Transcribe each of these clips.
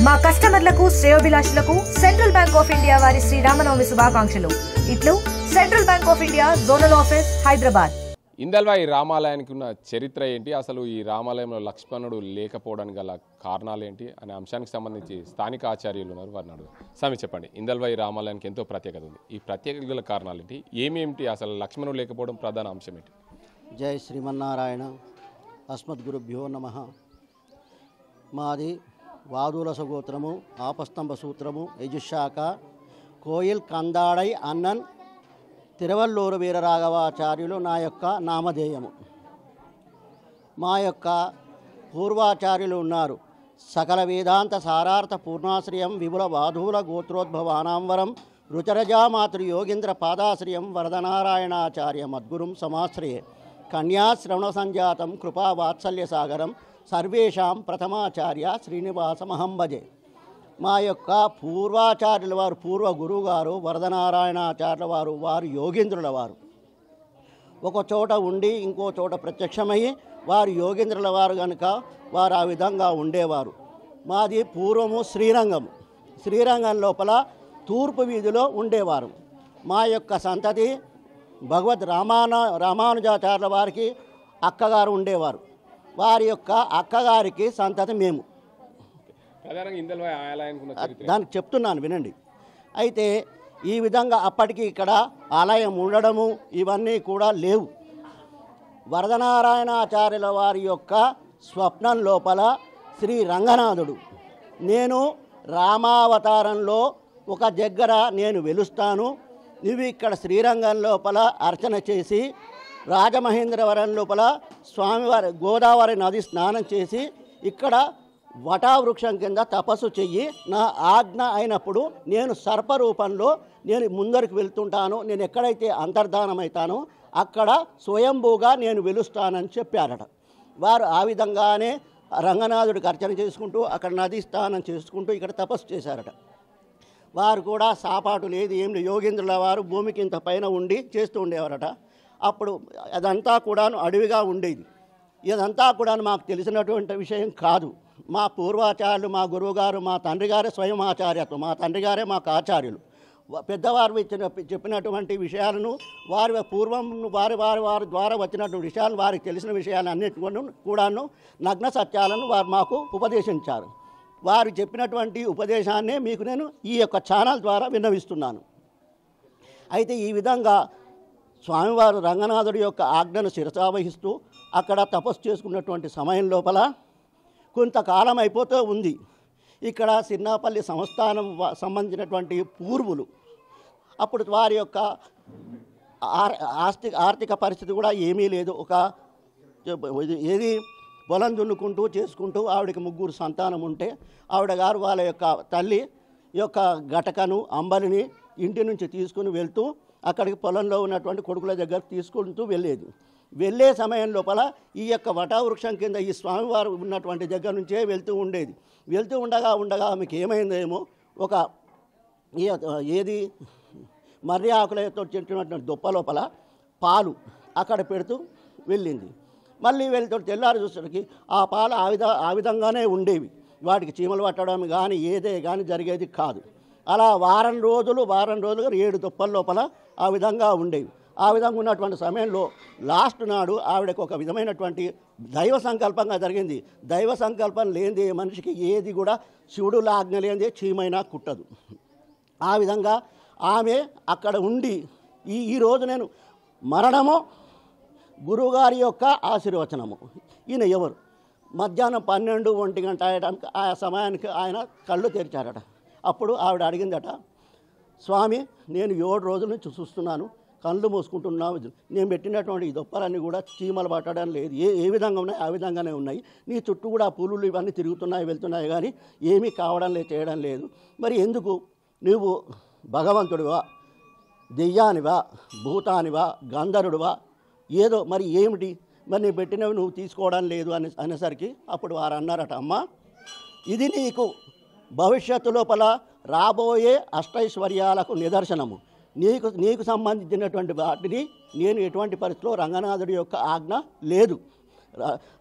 మా కస్టమర్లకు శ్రేయోభిలాషులకు సెంట్రల్ బ్యాంక్ ఆఫ్ ఇండియా వారి శ్రీరామనవమి శుభాకాంక్షలు. ఇట్లు Central Bank of India zonal office Hyderabad. Indalwai రామాలయానికి ఉన్న చరిత్ర ఏంటి, అసలు ఈ రామాలయంలో లక్ష్మణుడు లేకపోవడానికి గల కారణాలు ఏంటి అనే అంశానికి సంబంధించి స్థానిక ఆచార్యులు ఉన్నారు, వారిని అడుగు. స్వామి చెప్పండి, ఇందల్వాయి రామాలయానికి ఎంతో ప్రత్యేకత ఉంది. ఈ ప్రత్యేకత గల కారణాలు ఏంటి, ఏమేమిటి, అసలు లక్ష్మణుడు లేకపోవడం ప్రధాన అంశం ఏంటి? జై శ్రీమన్నారాయణ. అస్మద్గురుభ్యో నమః. మాది వాదులస గోత్రము, ఆపస్తంభ సూత్రము, యజుశాఖ, కోయిల్ కందాడై అన్నన్ తిరువల్లూరు వీరరాఘవాచార్యులు నా యొక్క నామధేయము. మా యొక్క పూర్వాచార్యులు ఉన్నారు. సకల వేదాంత సారార్థ పూర్ణాశ్రయం విపుల వాధూల గోత్రోద్భవానాంవరం రుచరజామాతృ యోగీంద్ర పాదాశ్రయం వరదనారాయణాచార్య మద్గురుం సమాశ్రయే కన్యాశ్రవణ సంజాతం కృపా వాత్సల్య సాగరం సర్వేషాం ప్రథమాచార్య శ్రీనివాసమహం భజే. మా యొక్క పూర్వాచార్యుల వారు, పూర్వ గురువుగారు వరదనారాయణాచార్యుల వారు, వారు యోగీంద్రుల వారు. ఒక చోట ఉండి ఇంకో చోట ప్రత్యక్షమయ్యి వారు యోగీంద్రుల వారు కనుక వారు ఆ విధంగా ఉండేవారు. మాది పూర్వము శ్రీరంగం. శ్రీరంగం లోపల తూర్పు వీధిలో ఉండేవారు. మా యొక్క సంతతి భగవద్ రామానుజాచార్యుల వారికి అక్కగారు ఉండేవారు. వారి యొక్క అక్కగారికి సంతతి మేము. దానికి చెప్తున్నాను వినండి. అయితే ఈ విధంగా అప్పటికి ఇక్కడ ఆలయం ఉండడము ఇవన్నీ కూడా లేవు. వరదనారాయణాచార్యుల వారి యొక్క స్వప్నం లోపల శ్రీ రంగనాథుడు, నేను రామావతారంలో ఒక దగ్గర నేను వెలుస్తాను, నువ్వు ఇక్కడ శ్రీరంగం లోపల అర్చన చేసి రాజమహేంద్రవరం లోపల స్వామివారి గోదావరి నది స్నానం చేసి ఇక్కడ వటావృక్షం కింద తపస్సు చెయ్యి, నా ఆజ్ఞ అయినప్పుడు నేను సర్పరూపంలో నేను ముందరికి వెళ్తుంటాను, నేను ఎక్కడైతే అంతర్ధానమవుతానో అక్కడ స్వయంభూగా నేను వెలుస్తానని చెప్పారట. వారు ఆ విధంగానే రంగనాథుడికి అర్చన చేసుకుంటూ అక్కడ నది స్నానం చేసుకుంటూ ఇక్కడ తపస్సు చేశారట. వారు కూడా సాపాటు లేదు, ఏం లేదు. యోగేంద్రుల వారు భూమికి ఇంత పైన ఉండి చేస్తూ ఉండేవారట. అప్పుడు అదంతా కూడాను అడవిగా ఉండేది. ఇదంతా కూడా మాకు తెలిసినటువంటి విషయం కాదు. మా పూర్వాచార్యులు, మా గురువుగారు, మా తండ్రి గారే స్వయం ఆచార్యత్వం, మా తండ్రి గారే మాకు ఆచార్యులు. పెద్దవారు చెప్పినటువంటి విషయాలను వారి పూర్వం వారి ద్వారా వచ్చినటువంటి విషయాలు, వారికి తెలిసిన విషయాలు అన్నిటి కూడాను నగ్న సత్యాలను వారు మాకు ఉపదేశించారు. వారు చెప్పినటువంటి ఉపదేశాన్నే మీకు నేను ఈ యొక్క ఛానల్ ద్వారా విన్నవిస్తున్నాను. అయితే ఈ విధంగా స్వామివారు రంగనాథుడి యొక్క ఆజ్ఞను శిరసావహిస్తూ అక్కడ తపస్సు చేసుకున్నటువంటి సమయం లోపల కొంతకాలం అయిపోతూ ఉంది. ఇక్కడ సిన్నాపల్లి సంస్థానం సంబంధించినటువంటి పూర్వులు అప్పుడు వారి యొక్క ఆర్థిక పరిస్థితి కూడా ఏమీ లేదు. ఒక ఏది పొలం దున్నుకుంటూ చేసుకుంటూ ఆవిడకి 3 సంతానం ఉంటే ఆవిడ గారు వాళ్ళ యొక్క తల్లి యొక్క గటకను అంబలిని ఇంటి నుంచి తీసుకుని వెళ్తూ అక్కడికి పొలంలో ఉన్నటువంటి కొడుకుల దగ్గర తీసుకుంటూ వెళ్ళేది. వెళ్ళే సమయం లోపల ఈ యొక్క వటావృక్షం కింద ఈ స్వామివారు ఉన్నటువంటి దగ్గర నుంచే వెళ్తూ ఉండేది. వెళ్తూ ఉండగా ఆమెకి ఏమైందేమో, ఒక ఏది మర్రి ఆకులతో చెట్టినటువంటి దుప్ప లోపల పాలు అక్కడ పెడుతూ వెళ్ళింది. మళ్ళీ వెళ్తూ తెల్లారి చూసేసరికి ఆ పాలు ఆ విధంగానే ఉండేవి. వాటికి చీమలు పట్టడం కానీ ఏదే కానీ జరిగేది కాదు. అలా వారం రోజులుగా 7 దుప్పల లోపల ఆ విధంగా ఉండేవి. ఆ విధంగా ఉన్నటువంటి సమయంలో లాస్ట్ నాడు ఆవిడకు ఒక విధమైనటువంటి దైవ సంకల్పంగా జరిగింది. దైవ సంకల్పం లేనిదే మనిషికి ఏది కూడా శివుడు ఆజ్ఞ లేనిదే చీమైనా కుట్టదు. ఆ విధంగా ఆమె అక్కడ ఉండి ఈరోజు నేను మరణము గురువుగారి యొక్క ఆశీర్వచనము. ఈయన ఎవరు? మధ్యాహ్నం 12-1 గంట అయ్యడానికి ఆ సమయానికి ఆయన కళ్ళు తెరిచారట. అప్పుడు ఆవిడ అడిగిందట, స్వామి నేను 7 రోజుల నుంచి చూస్తున్నాను, కళ్ళు మూసుకుంటున్నావు, నేను పెట్టినటువంటి ఈ దొప్పలన్నీ కూడా చీమలు పట్టడం లేదు, ఏ విధంగా ఉన్నాయి ఆ విధంగానే ఉన్నాయి, నీ చుట్టూ కూడా పులులు ఇవన్నీ తిరుగుతున్నాయి వెళ్తున్నాయి కానీ ఏమీ కావడం లేదు, చేయడం లేదు. మరి ఎందుకు? నువ్వు భగవంతుడివా, దెయ్యానివా, భూతానివా, గంధర్వుడివా, ఏదో మరి ఏమిటి, మరి నేను పెట్టినవి నువ్వు తీసుకోవడం లేదు అనేసరికి అప్పుడు వారు అన్నారట, అమ్మ ఇది నీకు భవిష్యత్తు లోపల రాబోయే అష్టైశ్వర్యాలకు నిదర్శనము. నీకు సంబంధించినటువంటి వాటిని నేను ఎటువంటి పరిస్థితిలో రంగనాథుడి యొక్క ఆజ్ఞ లేదు,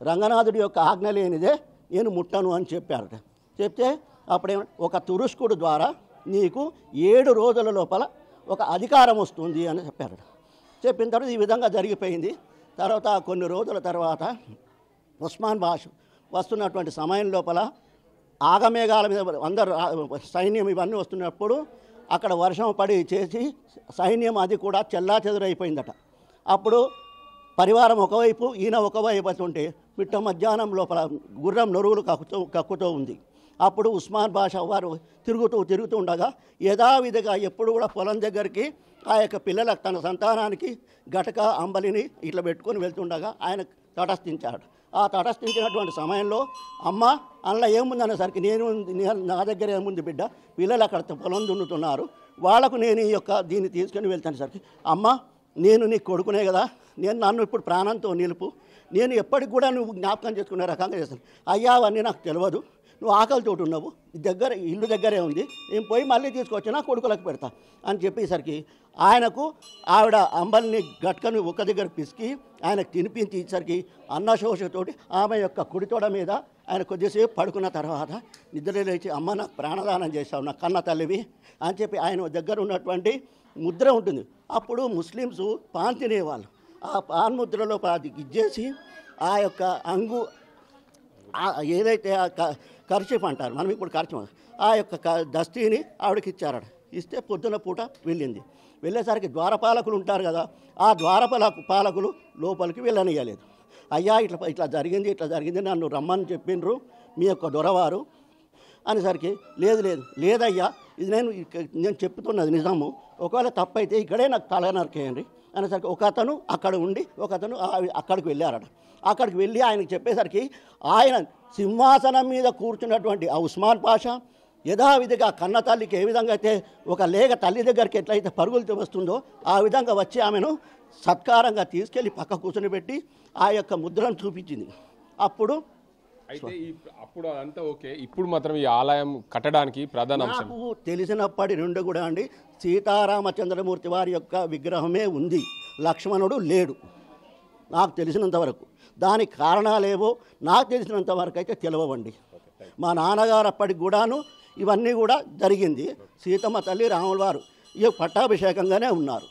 రంగనాథుడి యొక్క ఆజ్ఞ లేనిదే నేను ముట్టను అని చెప్పారట. చెప్తే అప్పుడే ఒక తురుష్కుడు ద్వారా నీకు 7 రోజుల లోపల ఒక అధికారం వస్తుంది అని చెప్పారు. చెప్పిన తర్వాత ఈ విధంగా జరిగిపోయింది. తర్వాత కొన్ని రోజుల తర్వాత ఉస్మాన్ బాష్ వస్తున్నటువంటి సమయం లోపల ఆగమేఘాల మీద అందరు సైన్యం ఇవన్నీ వస్తున్నప్పుడు అక్కడ వర్షం పడి చేసి సైన్యం అది కూడా చెల్లాచెదురైపోయిందట. అప్పుడు పరివారం ఒకవైపు ఈయన ఒకవైపు ఉంటే మిట్ట మధ్యాహ్నం లోపల గుర్రం నొరుగులు కక్కుతూ ఉంది. అప్పుడు ఉస్మాన్ బాషా వారు తిరుగుతూ ఉండగా యథావిధిగా ఎప్పుడు కూడా పొలం దగ్గరికి ఆ యొక్క పిల్లలకు తన సంతానానికి గటక అంబలిని ఇట్లా పెట్టుకొని వెళ్తుండగా ఆయన తటస్థించాడు. ఆ తటస్థించినటువంటి సమయంలో అమ్మ అందులో ఏముందనేసరికి నా దగ్గర ఏముంది బిడ్డ, పిల్లలు అక్కడ పొలం దున్నుతున్నారు, వాళ్లకు నేను ఈ యొక్క దీన్ని తీసుకొని వెళ్తానేసరికి అమ్మ నేను నీ కొడుకునే కదా, నన్ను ఇప్పుడు ప్రాణంతో నిలుపు, నేను ఎప్పటికి కూడా నువ్వు జ్ఞాపకం చేసుకునే రకంగా చేస్తాను. అయ్యా అవన్నీ నాకు తెలియదు, నువ్వు ఆకలితో ఉన్నావు, ఇల్లు దగ్గరే ఉంది, నేను పోయి మళ్ళీ తీసుకొచ్చి నా కొడుకులకు పెడతా అని చెప్పేసరికి ఆయనకు ఆవిడ అంబల్ని గట్కను ఒక దగ్గర పిసికి ఆయనకు తినిపించేసరికి అన్నశోషతోటి ఆమె యొక్క కుడితోడ మీద ఆయన కొద్దిసేపు పడుకున్న తర్వాత నిద్ర లేచి అమ్మ నాకు ప్రాణదానం చేశావు, నా కన్న తల్లివి అని చెప్పి ఆయన దగ్గర ఉన్నటువంటి ముద్ర ఉంటుంది. అప్పుడు ముస్లిమ్స్ పాన్ తినేవాళ్ళు. ఆ పాన్ ముద్రలో అది ఇచ్చేసి ఆ యొక్క అంగు ఏదైతే ఖర్చీఫ్ అంటారు, మనం ఇప్పుడు ఖర్చు, ఆ యొక్క దస్తీని ఆవిడకి ఇచ్చారట. ఇస్తే పొద్దున పూట వెళ్ళింది. వెళ్ళేసరికి ద్వారపాలకులు ఉంటారు కదా, ఆ ద్వారపాలకులు లోపలికి వెళ్ళనియలేదు. అయ్యా ఇట్లా జరిగింది నన్ను రమ్మని చెప్పిండ్రు మీ యొక్క దొరవారు అనేసరికి లేదయ్యా ఇది నేను చెప్తున్నది నిజము, ఒకవేళ తప్పైతే ఇక్కడే నాకు తల నరికేయండి అనేసరికి ఒక అతను అక్కడ ఉండి ఒక అతను అక్కడికి వెళ్ళారట. అక్కడికి వెళ్ళి ఆయనకు చెప్పేసరికి ఆయన సింహాసనం మీద కూర్చున్నటువంటి ఆ ఉస్మాన్ పాషా యథావిధిగా కన్న తల్లికి ఏ విధంగా అయితే ఒక లేగ తల్లి దగ్గరికి ఎట్లయితే పరుగులు వస్తుందో ఆ విధంగా వచ్చి ఆమెను సత్కారంగా తీసుకెళ్ళి పక్క కూర్చొని పెట్టి ఆ యొక్క ముద్రను చూపించింది. అప్పుడు అయితే అప్పుడు అంతా ఓకే, ఇప్పుడు మాత్రం ఈ ఆలయం కట్టడానికి ప్రధాన అంశం నాకు తెలిసినప్పటి నుండి కూడా అండి సీతారామచంద్రమూర్తి వారి యొక్క విగ్రహమే ఉంది, లక్ష్మణుడు లేడు నాకు తెలిసినంత వరకు. దానికి కారణాలేవో నాకు తెలిసినంత వరకు అయితే తెలియవండి. మా నాన్నగారు అప్పటికి కూడాను ఇవన్నీ కూడా జరిగింది. సీతమ్మ తల్లి రాముల వారు ఈ పట్టాభిషేకంగానే ఉన్నారు.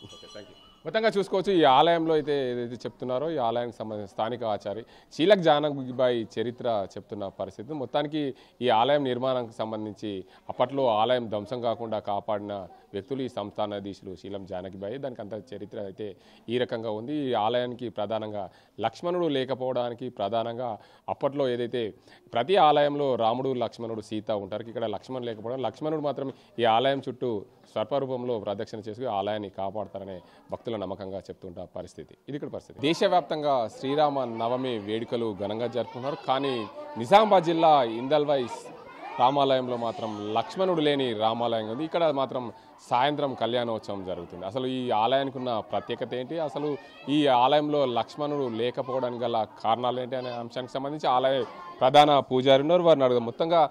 మొత్తంగా చూసుకోవచ్చు. ఈ ఆలయంలో అయితే ఏదైతే చెప్తున్నారో ఈ ఆలయానికి సంబంధించిన స్థానిక ఆచారి చీలక్ జానకిబాయి చరిత్ర చెప్తున్న పరిస్థితి. మొత్తానికి ఈ ఆలయం నిర్మాణానికి సంబంధించి అప్పట్లో ఆలయం ధ్వంసం కాకుండా కాపాడిన వ్యక్తులు ఈ సంస్థానాధీశులు శీలం జానకిబాయి. దానికి అంత చరిత్ర అయితే ఈ రకంగా ఉంది. ఈ ఆలయానికి ప్రధానంగా లక్ష్మణుడు లేకపోవడానికి ప్రధానంగా అప్పట్లో ఏదైతే ప్రతి ఆలయంలో రాముడు లక్ష్మణుడు సీత ఉంటారు, ఇక్కడ లక్ష్మణుడు లేకపోవడం, లక్ష్మణుడు మాత్రం ఈ ఆలయం చుట్టూ స్వర్పరూపంలో ప్రదక్షిణ చేసుకుని ఆలయాన్ని కాపాడతారనే భక్తుల నమ్మకంగా చెప్తుంటారు పరిస్థితి. ఇది ఇక్కడ పరిస్థితి. దేశవ్యాప్తంగా శ్రీరామ నవమి వేడుకలు ఘనంగా జరుపుకున్నారు. కానీ నిజామాబాద్ జిల్లా ఇందల్వై రామాలయంలో మాత్రం లక్ష్మణుడు లేని రామాలయం ఉంది. ఇక్కడ మాత్రం సాయంత్రం కళ్యాణోత్సవం జరుగుతుంది. అసలు ఈ ఆలయానికి ఉన్న ప్రత్యేకత ఏంటి, అసలు ఈ ఆలయంలో లక్ష్మణుడు లేకపోవడానికి గల కారణాలు ఏంటి అనే అంశానికి సంబంధించి ఆలయ ప్రధాన పూజారి ఉన్నారు, వారిని అడుగుదాం. మొత్తంగా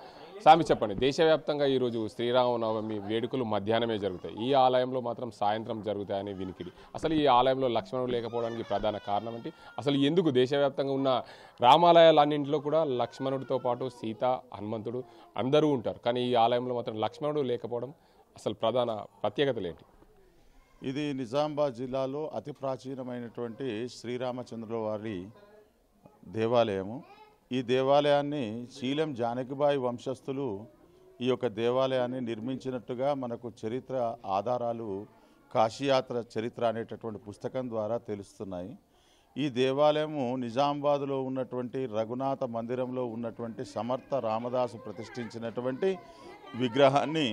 స్వామి చెప్పండి, దేశవ్యాప్తంగా ఈరోజు శ్రీరామనవమి వేడుకలు మధ్యాహ్నమే జరుగుతాయి, ఈ ఆలయంలో మాత్రం సాయంత్రం జరుగుతాయని వినికిడి. అసలు ఈ ఆలయంలో లక్ష్మణుడు లేకపోవడానికి ప్రధాన కారణం ఏంటి, అసలు ఎందుకు దేశవ్యాప్తంగా ఉన్న రామాలయాలన్నింటిలో కూడా లక్ష్మణుడితో పాటు సీత హనుమంతుడు అందరూ ఉంటారు, కానీ ఈ ఆలయంలో మాత్రం లక్ష్మణుడు లేకపోవడం అసలు ప్రధాన ప్రత్యేకతలు ఏంటి? ఇది నిజామాబాద్ జిల్లాలో అతి ప్రాచీనమైనటువంటి శ్రీరామచంద్రుల వారి దేవాలయము. ఈ దేవాలయాన్ని శీలం జానకిబాయి వంశస్థులు ఈ యొక్క దేవాలయాన్ని నిర్మించినట్టుగా మనకు చరిత్ర ఆధారాలు కాశీయాత్ర చరిత్ర అనేటటువంటి పుస్తకం ద్వారా తెలుస్తున్నాయి. ఈ దేవాలయము నిజామాబాద్లో ఉన్నటువంటి రఘునాథ మందిరంలో ఉన్నటువంటి సమర్థ రామదాసు ప్రతిష్ఠించినటువంటి విగ్రహాన్ని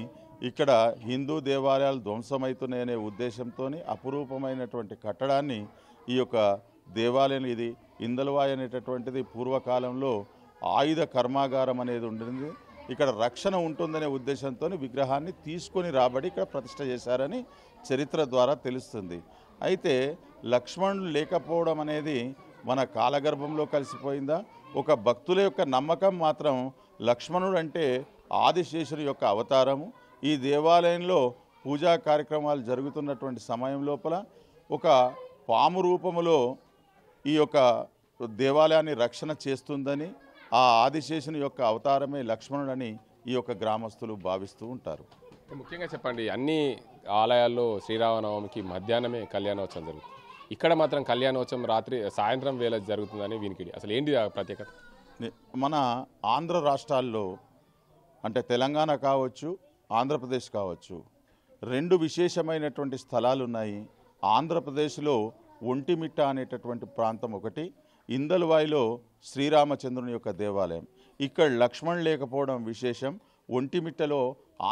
ఇక్కడ హిందూ దేవాలయాలు ధ్వంసమవుతున్నాయనే ఉద్దేశంతో అపురూపమైనటువంటి కట్టడాన్ని ఈ యొక్క దేవాలయం, ఇది ఇందల్వాయ్ అనేటటువంటిది పూర్వకాలంలో ఆయుధ కర్మాగారం అనేది ఉంటుంది, ఇక్కడ రక్షణ ఉంటుందనే ఉద్దేశంతో విగ్రహాన్ని తీసుకొని రాబడి ఇక్కడ ప్రతిష్ఠ చేశారని చరిత్ర ద్వారా తెలుస్తుంది. అయితే లక్ష్మణుడు లేకపోవడం అనేది మన కాలగర్భంలో కలిసిపోయిందా? ఒక భక్తుల యొక్క నమ్మకం మాత్రం లక్ష్మణుడు అంటే ఆదిశేషుని యొక్క అవతారము. ఈ దేవాలయంలో పూజా కార్యక్రమాలు జరుగుతున్నటువంటి సమయం లోపల ఒక పాము రూపములో ఈ యొక్క దేవాలయాన్ని రక్షణ చేస్తుందని, ఆ ఆదిశేషుని యొక్క అవతారమే లక్ష్మణుడని ఈ యొక్క గ్రామస్తులు భావిస్తూ ఉంటారు. ముఖ్యంగా చెప్పండి, అన్ని ఆలయాల్లో శ్రీరామనవమికి మధ్యాహ్నమే కళ్యాణోత్సవం జరుగుతుంది, ఇక్కడ మాత్రం కళ్యాణోత్సవం సాయంత్రం వేళ జరుగుతుందని వినికిడి. అసలు ఏంటి ఆ ప్రత్యేకత? మన ఆంధ్ర రాష్ట్రాల్లో అంటే తెలంగాణ కావచ్చు, ఆంధ్రప్రదేశ్ కావచ్చు, 2 విశేషమైనటువంటి స్థలాలు ఉన్నాయి. ఆంధ్రప్రదేశ్లో ఒంటిమిట్ట అనేటటువంటి ప్రాంతం ఒకటి, ఇందల్వాయిలో శ్రీరామచంద్రుని యొక్క దేవాలయం. ఇక్కడ లక్ష్మణ్ లేకపోవడం విశేషం, ఒంటిమిట్టలో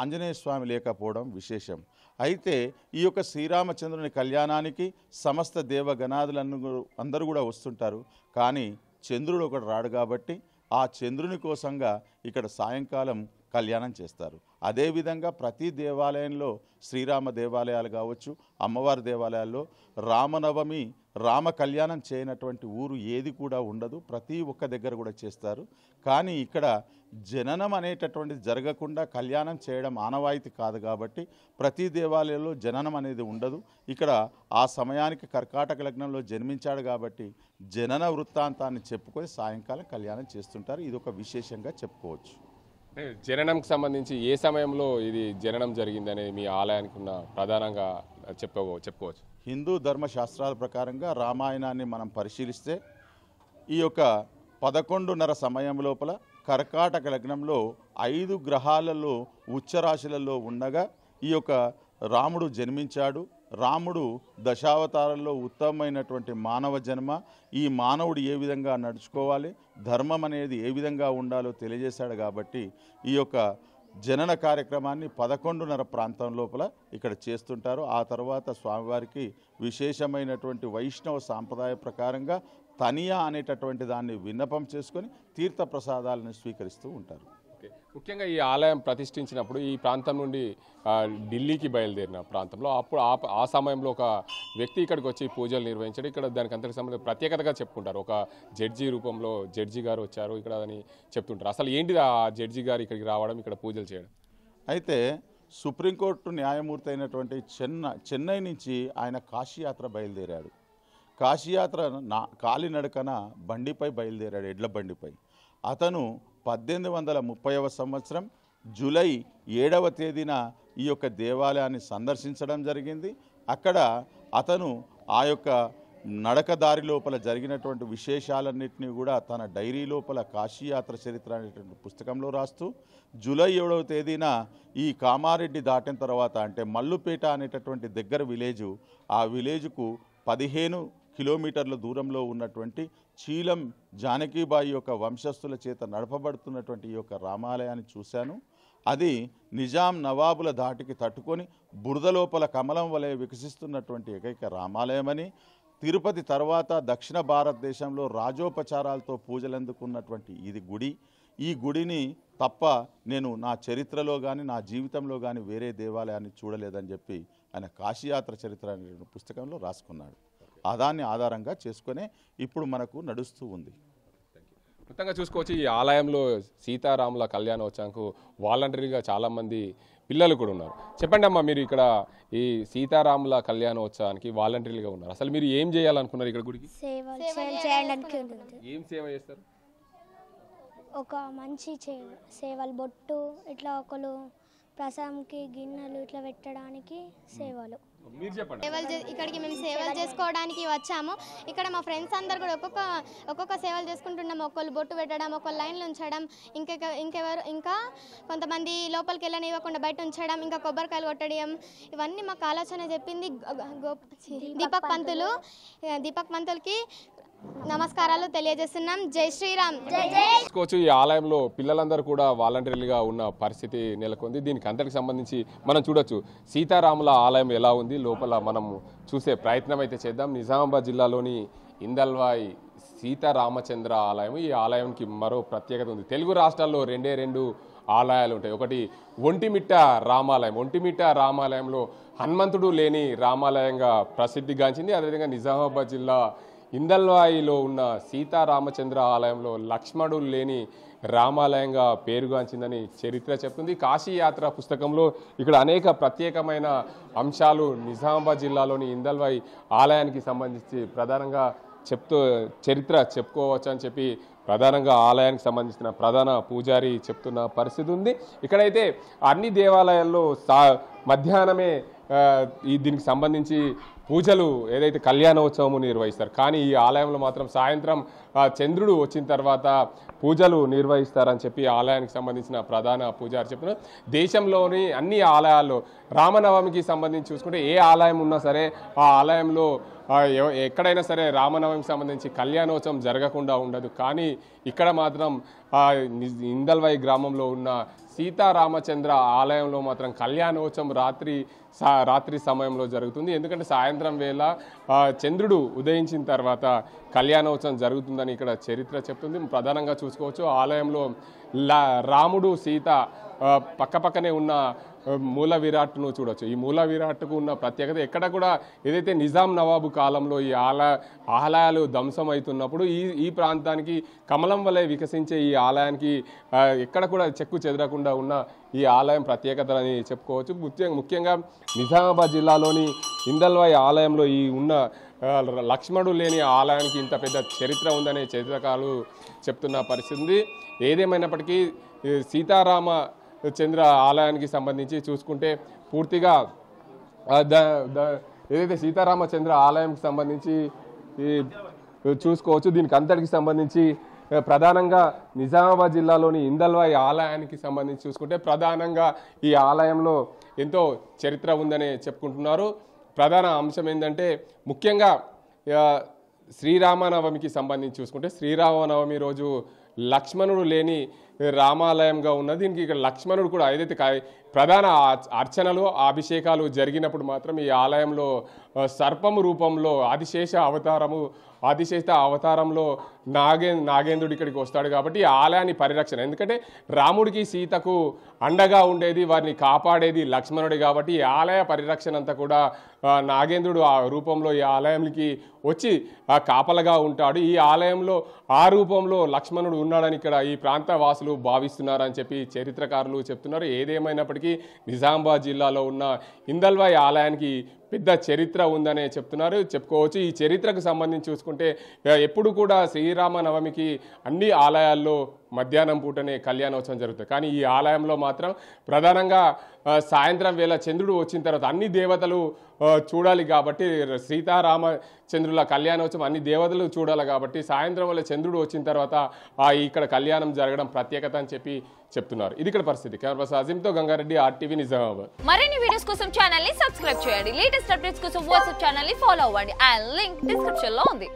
ఆంజనేయ స్వామి లేకపోవడం విశేషం. అయితే ఈ యొక్క శ్రీరామచంద్రుని కళ్యాణానికి సమస్త దేవగణాదులను అందరూ కూడా వస్తుంటారు. కానీ చంద్రుడు ఒకడు రాడు కాబట్టి ఆ చంద్రుని కోసంగా ఇక్కడ సాయంకాలం కళ్యాణం చేస్తారు. అదేవిధంగా ప్రతి దేవాలయంలో శ్రీరామ దేవాలయాలు కావచ్చు, అమ్మవారి దేవాలయాల్లో రామనవమి రామ కళ్యాణం చేయనటువంటి ఊరు ఏది కూడా ఉండదు, ప్రతి ఒక్క దగ్గర కూడా చేస్తారు. కానీ ఇక్కడ జననం అనేటటువంటిది జరగకుండా కళ్యాణం చేయడం ఆనవాయితీ కాదు కాబట్టి ప్రతి దేవాలయంలో జననం అనేది ఉండదు. ఇక్కడ ఆ సమయానికి కర్కాటక లగ్నంలో జన్మించాడు కాబట్టి జనన వృత్తాంతాన్ని చెప్పుకొని సాయంకాలం కళ్యాణం చేస్తుంటారు. ఇది ఒక విశేషంగా చెప్పుకోవచ్చు. జననంకి సంబంధించి ఏ సమయంలో ఇది జననం జరిగిందనేది మీ ఆలయానికి ఉన్న ప్రధానంగా చెప్పుకోవచ్చు. హిందూ ధర్మశాస్త్రాల ప్రకారంగా రామాయణాన్ని మనం పరిశీలిస్తే ఈ యొక్క 11:30 సమయం లోపల కర్కాటక లగ్నంలో 5 గ్రహాలలో ఉచ్చరాశులలో ఉండగా ఈ యొక్క రాముడు జన్మించాడు. రాముడు దశావతారంలో ఉత్తమమైనటువంటి మానవ జన్మ. ఈ మానవుడు ఏ విధంగా నడుచుకోవాలి, ధర్మం అనేది ఏ విధంగా ఉండాలో తెలియజేశాడు కాబట్టి ఈ యొక్క జనన కార్యక్రమాన్ని 11:30 ప్రాంతం లోపల ఇక్కడ చేస్తుంటారు. ఆ తర్వాత స్వామివారికి విశేషమైనటువంటి వైష్ణవ సాంప్రదాయ ప్రకారంగా తనియా అనేటటువంటి దాన్ని విన్నపం చేసుకొని తీర్థ ప్రసాదాలను స్వీకరిస్తూ ఉంటారు. ముఖ్యంగా ఈ ఆలయం ప్రతిష్ఠించినప్పుడు ఈ ప్రాంతం నుండి ఢిల్లీకి బయలుదేరిన ప్రాంతంలో అప్పుడు ఆ సమయంలో ఒక వ్యక్తి ఇక్కడికి వచ్చి పూజలు నిర్వహించాడు. ఇక్కడ దానికి అంతకు సంబంధించిన ప్రత్యేకతగా చెప్పుకుంటారు. ఒక జడ్జి రూపంలో జడ్జి గారు వచ్చారు ఇక్కడ అని చెప్తుంటారు. అసలు ఏంటిది ఆ జడ్జి గారు ఇక్కడికి రావడం, ఇక్కడ పూజలు చేయడం? అయితే సుప్రీంకోర్టు న్యాయమూర్తి అయినటువంటి చెన్నై నుంచి ఆయన కాశీయాత్ర బయలుదేరాడు. కాశీయాత్ర కాలినడకన బండిపై బయలుదేరాడు, ఎడ్ల బండిపై. అతను 1830వ సంవత్సరం జూలై 7వ తేదీన ఈ యొక్క దేవాలయాన్ని సందర్శించడం జరిగింది. అక్కడ అతను ఆ యొక్క నడకదారి లోపల జరిగినటువంటి విశేషాలన్నింటినీ కూడా తన డైరీ లోపల కాశీయాత్ర చరిత్ర అనేటువంటి పుస్తకంలో రాస్తూ జూలై 7వ తేదీన ఈ కామారెడ్డి దాటిన తర్వాత అంటే మల్లుపేట అనేటటువంటి దగ్గర విలేజు, ఆ విలేజ్కు 15 కిలోమీటర్ల దూరంలో ఉన్నటువంటి చీలం జానకీబాయి యొక్క వంశస్థుల చేత నడపబడుతున్నటువంటి ఈ యొక్క రామాలయాన్ని చూశాను. అది నిజాం నవాబుల ధాటికి తట్టుకొని బురద లోపల కమలం వలె వికసిస్తున్నటువంటి ఏకైక రామాలయమని, తిరుపతి తర్వాత దక్షిణ భారతదేశంలో రాజోపచారాలతో పూజలందుకున్నటువంటి ఇది గుడి. ఈ గుడిని తప్ప నేను నా చరిత్రలో కానీ నా జీవితంలో కానీ వేరే దేవాలయాన్ని చూడలేదని చెప్పి ఆయన కాశీయాత్ర చరిత్ర అనే పుస్తకంలో రాసుకున్నాడు. దాన్ని ఆధారంగా చేసుకునే ఇప్పుడు మనకు నడుస్తూ ఉంది. మొత్తంగా చూసుకోవచ్చు, ఈ ఆలయంలో సీతారాముల కళ్యాణోత్సవంకు వాలంటరీగా చాలామంది పిల్లలు కూడా ఉన్నారు. చెప్పండి అమ్మా, మీరు ఇక్కడ ఈ సీతారాముల కళ్యాణోత్సవానికి వాలంటరీగా ఉన్నారు. అసలు మీరు ఏం చేయాలనుకున్నారు ఇక్కడ గుడికి? ఏం సేవ చేస్తారు? ఒక మంచి సేవలు, బొట్టు ఇట్లా ఒకరు ప్రసాదంకి గిన్నెలు ఇట్లా పెట్టడానికి సేవలు. ఇక్కడికి మేము సేవలు చేసుకోవడానికి వచ్చాము. ఇక్కడ మా ఫ్రెండ్స్ అందరు కూడా ఒక్కొక్క సేవలు చేసుకుంటున్నాము. ఒకళ్ళు బొట్టు పెట్టడం, ఒకళ్ళు లైన్లు ఉంచడం, ఇంకా కొంతమంది లోపలికి వెళ్ళనివ్వకుండా బయట ఉంచడం, ఇంకా కొబ్బరికాయలు కొట్టడం, ఇవన్నీ మాకు ఆలోచన చెప్పింది దీపక్ పంతులకి నమస్కారాలు తెలియజేస్తున్నాం. జై శ్రీరామ్. చూసుకోవచ్చు, ఈ ఆలయంలో పిల్లలందరూ కూడా వాలంటీర్లుగా ఉన్న పరిస్థితి నెలకొంది. దీనికి అంతటికి సంబంధించి మనం చూడొచ్చు సీతారాముల ఆలయం ఎలా ఉంది, లోపల మనం చూసే ప్రయత్నం అయితే చేద్దాం. నిజామాబాద్ జిల్లాలోని ఇందల్వాయి సీతారామచంద్ర ఆలయం. ఈ ఆలయానికి మరో ప్రత్యేకత ఉంది. తెలుగు రాష్ట్రాల్లో 2 ఆలయాలు ఉంటాయి. ఒకటి ఒంటిమిట్ట రామాలయం. ఒంటిమిట్ట రామాలయంలో హనుమంతుడు లేని రామాలయంగా ప్రసిద్ధిగాంచింది. అదేవిధంగా నిజామాబాద్ జిల్లా ఇందల్వాయిలో ఉన్న సీతారామచంద్ర ఆలయంలో లక్ష్మణుడు లేని రామాలయంగా పేరుగాంచిందని చరిత్ర చెప్తుంది. కాశీయాత్ర పుస్తకంలో ఇక్కడ అనేక ప్రత్యేకమైన అంశాలు నిజామాబాద్ జిల్లాలోని ఇందల్వాయి ఆలయానికి సంబంధించి ప్రధానంగా చరిత్ర చెప్పుకోవచ్చు అని చెప్పి ప్రధానంగా ఆలయానికి సంబంధించిన ప్రధాన పూజారి చెప్తున్న పరిస్థితి ఉంది. ఇక్కడైతే అన్ని దేవాలయాల్లో మధ్యాహ్నమే దీనికి సంబంధించి పూజలు ఏదైతే కళ్యాణోత్సవము నిర్వహిస్తారు, కానీ ఈ ఆలయంలో మాత్రం సాయంత్రం చంద్రుడు వచ్చిన తర్వాత పూజలు నిర్వహిస్తారని చెప్పి ఆలయానికి సంబంధించిన ప్రధాన పూజారి చెప్తున్నారు. దేశంలోని అన్ని ఆలయాల్లో రామనవమికి సంబంధించి చూసుకుంటే ఏ ఆలయం ఉన్నా సరే ఆ ఆలయంలో ఎక్కడైనా సరే రామనవమికి సంబంధించి కళ్యాణోత్సవం జరగకుండా ఉండదు. కానీ ఇక్కడ మాత్రం ఇందల్వాయి గ్రామంలో ఉన్న సీతారామచంద్ర ఆలయంలో మాత్రం కళ్యాణోత్సవం రాత్రి సమయంలో జరుగుతుంది. ఎందుకంటే సాయంత్రం వేళ చంద్రుడు ఉదయించిన తర్వాత కళ్యాణోత్సవం జరుగుతుందని ఇక్కడ చరిత్ర చెప్తుంది. ప్రధానంగా చూసుకోవచ్చు ఆలయంలో రాముడు సీత పక్కపక్కనే ఉన్న మూల విరాట్ను చూడవచ్చు. ఈ మూల విరాట్కు ఉన్న ప్రత్యేకత ఎక్కడ కూడా ఏదైతే నిజాం నవాబు కాలంలో ఈ ఆలయాలు ధ్వంసం అవుతున్నప్పుడు ఈ ప్రాంతానికి కమలం వలె వికసించే ఈ ఆలయానికి ఎక్కడ కూడా చెక్కు చెదరకుండా ఉన్న ఈ ఆలయం ప్రత్యేకత అని చెప్పుకోవచ్చు. ముఖ్యంగా నిజామాబాద్ జిల్లాలోని ఇందల్వాయి ఆలయంలో ఈ ఉన్న లక్ష్మణుడు లేని ఆలయానికి ఇంత పెద్ద చరిత్ర ఉందనే చరిత్రకారులు చెప్తున్న పరిస్థితి. ఏదేమైనప్పటికీ సీతారామ చంద్ర ఆలయానికి సంబంధించి చూసుకుంటే పూర్తిగా ఏదైతే సీతారామచంద్ర ఆలయంకి సంబంధించి చూసుకోవచ్చు. దీనికి అంతటికి సంబంధించి ప్రధానంగా నిజామాబాద్ జిల్లాలోని ఇందల్వాయి ఆలయానికి సంబంధించి చూసుకుంటే ప్రధానంగా ఈ ఆలయంలో ఎంతో చరిత్ర ఉందని చెప్పుకుంటున్నారు. ప్రధాన అంశం ఏంటంటే ముఖ్యంగా శ్రీరామనవమికి సంబంధించి చూసుకుంటే శ్రీరామనవమి రోజు లక్ష్మణుడు లేని రామాలయంగా ఉన్నది. దీనికి ఇక్కడ లక్ష్మణుడు కూడా ఏదైతే ప్రధాన అర్చనలు అభిషేకాలు జరిగినప్పుడు మాత్రం ఈ ఆలయంలో సర్పము రూపంలో ఆదిశేష అవతారంలో నాగేంద్రుడు ఇక్కడికి వస్తాడు. కాబట్టి ఈ ఆలయాన్ని పరిరక్షణ, ఎందుకంటే రాముడికి సీతకు అండగా ఉండేది వారిని కాపాడేది లక్ష్మణుడు కాబట్టి ఈ ఆలయ పరిరక్షణ అంతా కూడా నాగేంద్రుడు ఆ రూపంలో ఈ ఆలయానికి వచ్చి కాపలగా ఉంటాడు. ఈ ఆలయంలో ఆ రూపంలో లక్ష్మణుడు ఉన్నాడని ఇక్కడ ఈ ప్రాంత వాసులు భావిస్తున్నారని చెప్పి చరిత్రకారులు చెప్తున్నారు. ఏదేమైనప్పటికీ నిజామాబాద్ జిల్లాలో ఉన్న ఇందల్వాయి ఆలయానికి పెద్ద చరిత్ర ఉందనే చెప్పుకోవచ్చు. ఈ చరిత్రకు సంబంధించి చూసుకుంటే ఎప్పుడు కూడా శ్రీరామనవమికి అన్ని ఆలయాల్లో మధ్యాహ్నం పూటనే కళ్యాణోత్సవం జరుగుతుంది. కానీ ఈ ఆలయంలో మాత్రం ప్రధానంగా సాయంత్రం వేళ చంద్రుడు వచ్చిన తర్వాత అన్ని దేవతలు చూడాలి కాబట్టి సీతారామచంద్రుల కళ్యాణోత్సవం అన్ని దేవతలు చూడాలి కాబట్టి సాయంత్రం వేళ చంద్రుడు వచ్చిన తర్వాత ఇక్కడ కళ్యాణం జరగడం ప్రత్యేకత అని చెప్పి చెప్తున్నారు. ఇది ఇక్కడ పరిస్థితి. కెమెరా పర్సన్ అజీమ్తో గంగారెడ్డి, RTV నిజామాబాద్. మరిన్ని వీడియోస్ కోసం ఛానల్ ని సబ్స్క్రైబ్ చేయండి. లేటెస్ట్ అప్డేట్స్ కోసం వాట్సాప్ ఛానల్ ని ఫాలో అవ్వండి. ఆ లింక్ డిస్క్రిప్షన్ లో ఉంది.